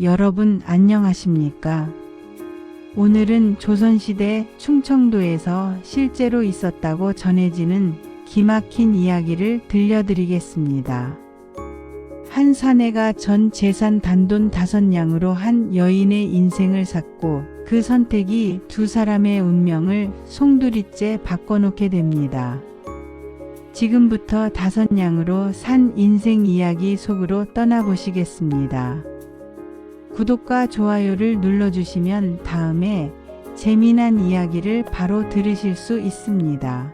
여러분 안녕하십니까? 오늘은 조선시대 충청도에서 실제로 있었다고 전해지는 기막힌 이야기를 들려드리겠습니다. 한 사내가 전 재산 단돈 5냥으로 한 여인의 인생을 샀고 그 선택이 두 사람의 운명을 송두리째 바꿔놓게 됩니다. 지금부터 5냥으로 산 인생 이야기 속으로 떠나보시겠습니다. 구독과 좋아요를 눌러주시면 다음에 재미난 이야기를 바로 들으실 수 있습니다.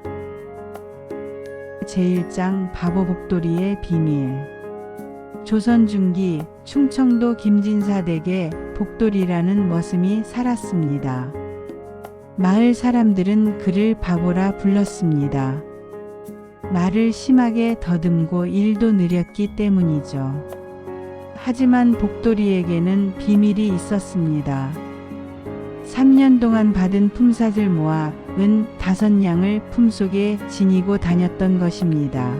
제1장 바보 복돌이의 비밀. 조선 중기 충청도 김진사 댁에 복돌이라는 머슴이 살았습니다. 마을 사람들은 그를 바보라 불렀습니다. 말을 심하게 더듬고 일도 느렸기 때문이죠. 하지만 복돌이에게는 비밀이 있었습니다. 3년 동안 받은 품삯을 모아 은 5냥을 품속에 지니고 다녔던 것입니다.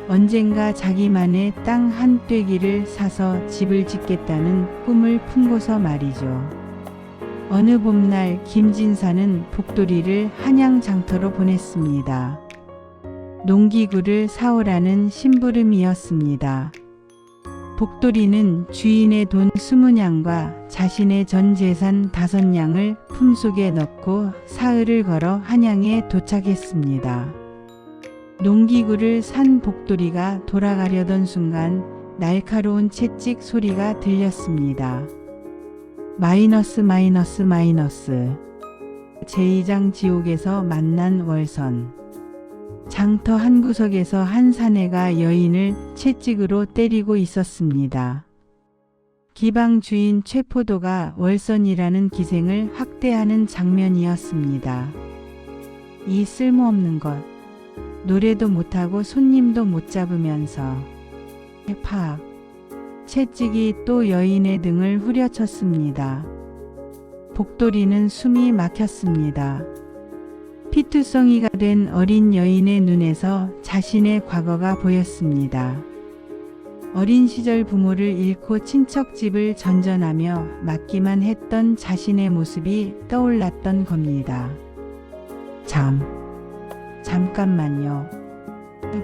언젠가 자기만의 땅 한 떼기를 사서 집을 짓겠다는 꿈을 품고서 말이죠. 어느 봄날 김진사는 복돌이를 한양 장터로 보냈습니다. 농기구를 사오라는 심부름이었습니다. 복돌이는 주인의 돈 20냥과 자신의 전 재산 5냥을 품속에 넣고 사흘을 걸어 한양에 도착했습니다. 농기구를 산 복돌이가 돌아가려던 순간 날카로운 채찍 소리가 들렸습니다. 마이너스 마이너스 마이너스. 제2장 지옥에서 만난 월선. 장터 한 구석에서 한 사내가 여인을 채찍으로 때리고 있었습니다. 기방 주인 최포도가 월선이라는 기생을 학대하는 장면이었습니다. 이 쓸모없는 것. 노래도 못하고 손님도 못 잡으면서. 팍. 채찍이 또 여인의 등을 후려쳤습니다. 복돌이는 숨이 막혔습니다. 피투성이가 된 어린 여인의 눈에서 자신의 과거가 보였습니다. 어린 시절 부모를 잃고 친척집을 전전하며 맞기만 했던 자신의 모습이 떠올랐던 겁니다. 잠깐만요.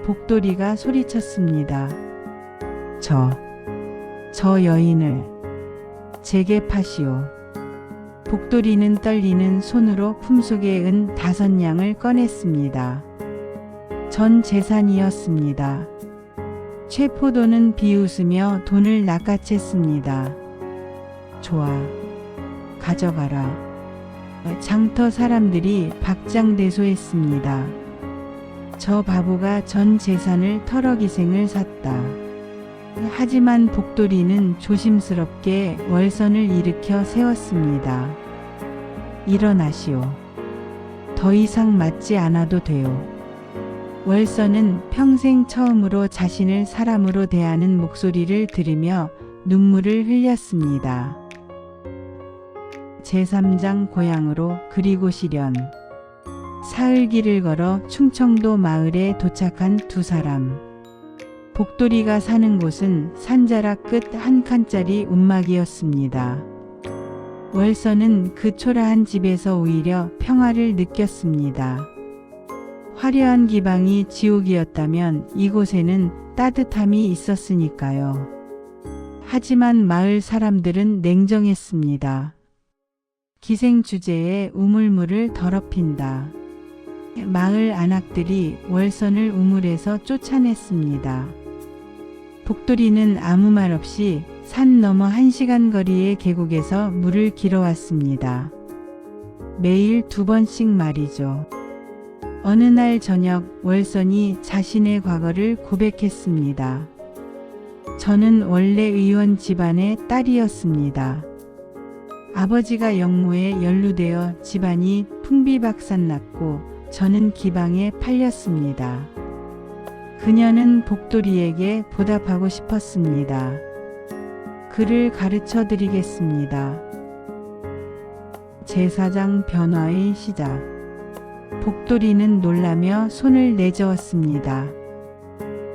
복돌이가 소리쳤습니다. 저 여인을 제게 파시오. 복돌이는 떨리는 손으로 품속에 은 5냥을 꺼냈습니다. 전 재산이었습니다. 최포도는 비웃으며 돈을 낚아챘습니다. 좋아, 가져가라. 장터 사람들이 박장대소했습니다. 저 바보가 전 재산을 털어 기생을 샀다. 하지만 복돌이는 조심스럽게 월선을 일으켜 세웠습니다. 일어나시오. 더 이상 맞지 않아도 돼요. 월선은 평생 처음으로 자신을 사람으로 대하는 목소리를 들으며 눈물을 흘렸습니다. 제3장 고향으로 그리고 시련. 사흘 길을 걸어 충청도 마을에 도착한 두 사람. 복돌이가 사는 곳은 산자락 끝 한 칸짜리 움막이었습니다. 월선은 그 초라한 집에서 오히려 평화를 느꼈습니다. 화려한 기방이 지옥이었다면 이곳에는 따뜻함이 있었으니까요. 하지만 마을 사람들은 냉정했습니다. 기생 주제에 우물물을 더럽힌다. 마을 안악들이 월선을 우물에서 쫓아냈습니다. 복돌이는 아무 말 없이 산 너머 1시간 거리의 계곡에서 물을 길어왔습니다. 매일 2번씩 말이죠. 어느 날 저녁 월선이 자신의 과거를 고백했습니다. 저는 원래 의원 집안의 딸이었습니다. 아버지가 영모에 연루되어 집안이 풍비박산났고 저는 기방에 팔렸습니다. 그녀는 복돌이에게 보답하고 싶었습니다. 그를 가르쳐 드리겠습니다. 제4장 변화의 시작. 복돌이는 놀라며 손을 내저었습니다.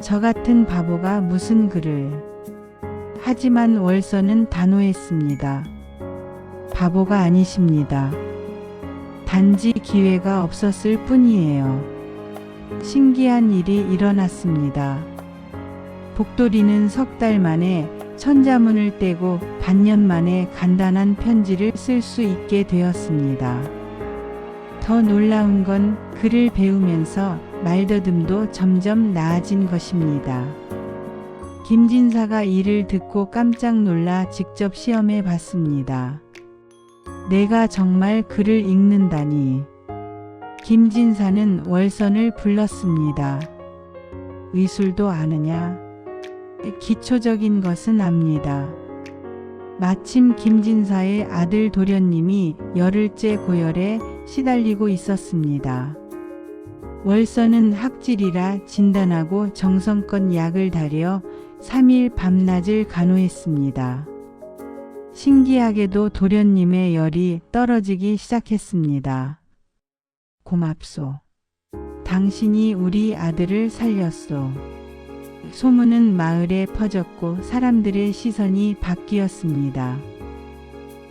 저 같은 바보가 무슨 글을. 하지만 월서는 단호했습니다. 바보가 아니십니다. 단지 기회가 없었을 뿐이에요. 신기한 일이 일어났습니다. 복돌이는 석 달 만에 천자문을 떼고 반년 만에 간단한 편지를 쓸 수 있게 되었습니다. 더 놀라운 건 글을 배우면서 말더듬도 점점 나아진 것입니다. 김진사가 이를 듣고 깜짝 놀라 직접 시험해 봤습니다. 내가 정말 글을 읽는다니. 김진사는 월선을 불렀습니다. 의술도 아느냐? 기초적인 것은 압니다. 마침 김진사의 아들 도련님이 열흘째 고열에 시달리고 있었습니다. 월서는 학질이라 진단하고 정성껏 약을 다려 3일 밤낮을 간호했습니다. 신기하게도 도련님의 열이 떨어지기 시작했습니다. 고맙소. 당신이 우리 아들을 살렸소. 소문은 마을에 퍼졌고 사람들의 시선이 바뀌었습니다.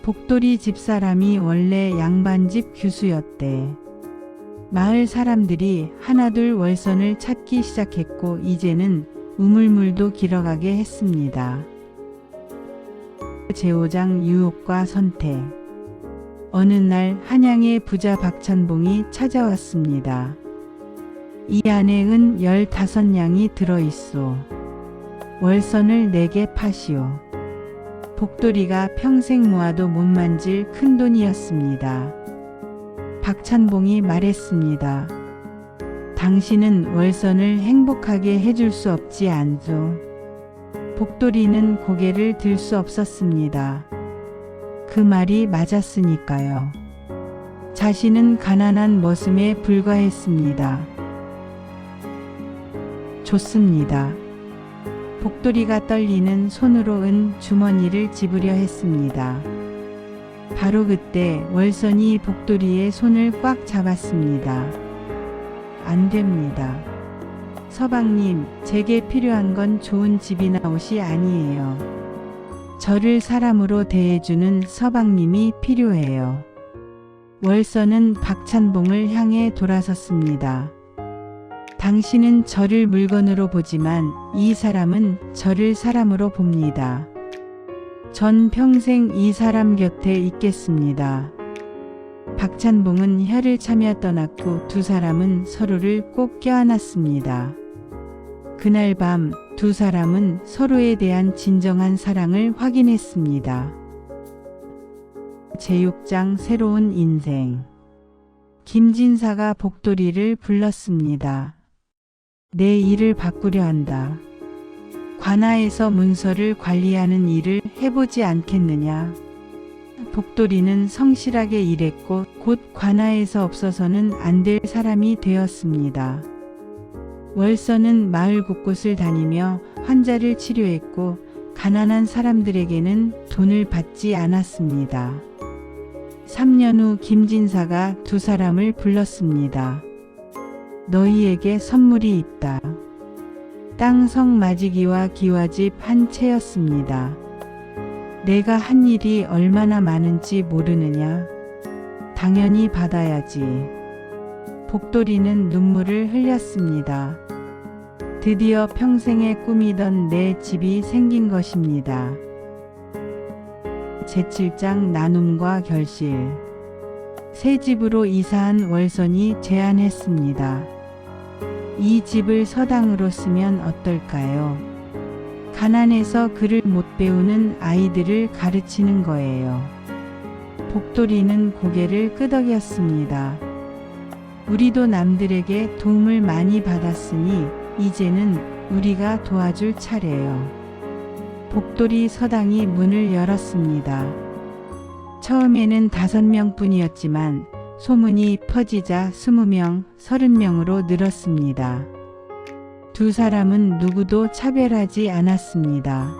복돌이 집사람이 원래 양반집 규수였대. 마을 사람들이 하나둘 월선을 찾기 시작했고 이제는 우물물도 길어가게 했습니다. 제5장 유혹과 선택. 어느 날 한양의 부자 박찬봉이 찾아왔습니다. 이 안에 은 15냥이 들어있소. 월선을 내게 파시오. 복돌이가 평생 모아도 못 만질 큰돈이었습니다. 박찬봉이 말했습니다. 당신은 월선을 행복하게 해줄 수 없지 않소. 복돌이는 고개를 들 수 없었습니다. 그 말이 맞았으니까요. 자신은 가난한 머슴에 불과했습니다. 좋습니다. 복돌이가 떨리는 손으로 은 주머니를 집으려 했습니다. 바로 그때 월선이 복돌이의 손을 꽉 잡았습니다. 안 됩니다. 서방님, 제게 필요한 건 좋은 집이나 옷이 아니에요. 저를 사람으로 대해주는 서방님이 필요해요. 월선은 박찬봉을 향해 돌아섰습니다. 당신은 저를 물건으로 보지만 이 사람은 저를 사람으로 봅니다. 전 평생 이 사람 곁에 있겠습니다. 박찬봉은 혀를 차며 떠났고 두 사람은 서로를 꼭 껴안았습니다. 그날 밤 두 사람은 서로에 대한 진정한 사랑을 확인했습니다. 제6장 새로운 인생. 김진사가 복돌이를 불렀습니다. 내 일을 바꾸려 한다. 관아에서 문서를 관리하는 일을 해보지 않겠느냐. 복돌이는 성실하게 일했고 곧 관아에서 없어서는 안 될 사람이 되었습니다. 월서는 마을 곳곳을 다니며 환자를 치료했고 가난한 사람들에게는 돈을 받지 않았습니다. 3년 후 김진사가 두 사람을 불렀습니다. 너희에게 선물이 있다. 땅 성맞이기와 기와집 한 채였습니다. 내가 한 일이 얼마나 많은지 모르느냐? 당연히 받아야지. 복돌이는 눈물을 흘렸습니다. 드디어 평생에 꾸미던 내 집이 생긴 것입니다. 제7장 나눔과 결실. 새 집으로 이사한 월선이 제안했습니다. 이 집을 서당으로 쓰면 어떨까요? 가난해서 글을 못 배우는 아이들을 가르치는 거예요. 복돌이는 고개를 끄덕였습니다. 우리도 남들에게 도움을 많이 받았으니 이제는 우리가 도와줄 차례요. 복돌이 서당이 문을 열었습니다. 처음에는 5명뿐이었지만 소문이 퍼지자 20명, 30명으로 늘었습니다. 두 사람은 누구도 차별하지 않았습니다.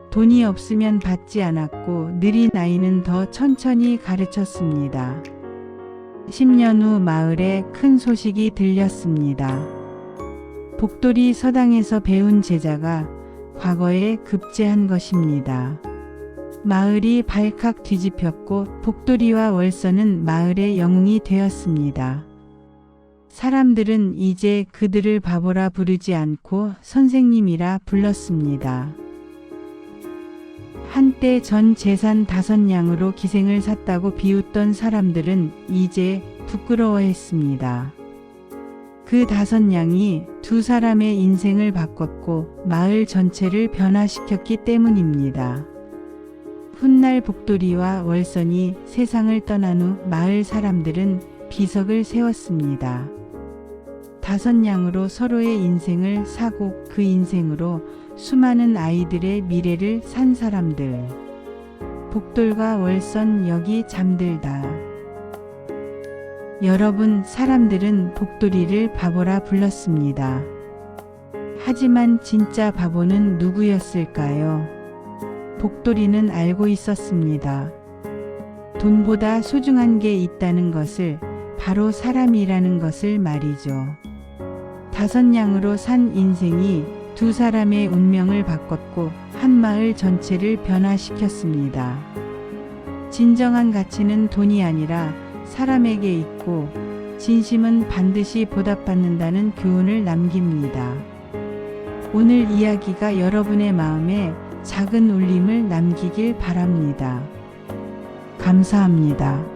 돈이 없으면 받지 않았고 느린 아이는 더 천천히 가르쳤습니다. 10년 후 마을에 큰 소식이 들렸습니다. 복돌이 서당에서 배운 제자가 과거에 급제한 것입니다. 마을이 발칵 뒤집혔고 복돌이와 월선은 마을의 영웅이 되었습니다. 사람들은 이제 그들을 바보라 부르지 않고 선생님이라 불렀습니다. 한때 전 재산 5냥으로 기생을 샀다고 비웃던 사람들은 이제 부끄러워했습니다. 그 5냥이 두 사람의 인생을 바꿨고 마을 전체를 변화시켰기 때문입니다. 훗날 복돌이와 월선이 세상을 떠난 후 마을 사람들은 비석을 세웠습니다. 5냥으로 서로의 인생을 사고 그 인생으로 수많은 아이들의 미래를 산 사람들. 복돌과 월선 여기 잠들다. 여러분, 사람들은 복돌이를 바보라 불렀습니다. 하지만 진짜 바보는 누구였을까요? 복돌이는 알고 있었습니다. 돈보다 소중한 게 있다는 것을, 바로 사람이라는 것을 말이죠. 5냥으로 산 인생이 두 사람의 운명을 바꿨고 한 마을 전체를 변화시켰습니다. 진정한 가치는 돈이 아니라 사람에게 있고 진심은 반드시 보답받는다는 교훈을 남깁니다. 오늘 이야기가 여러분의 마음에 작은 울림을 남기길 바랍니다. 감사합니다.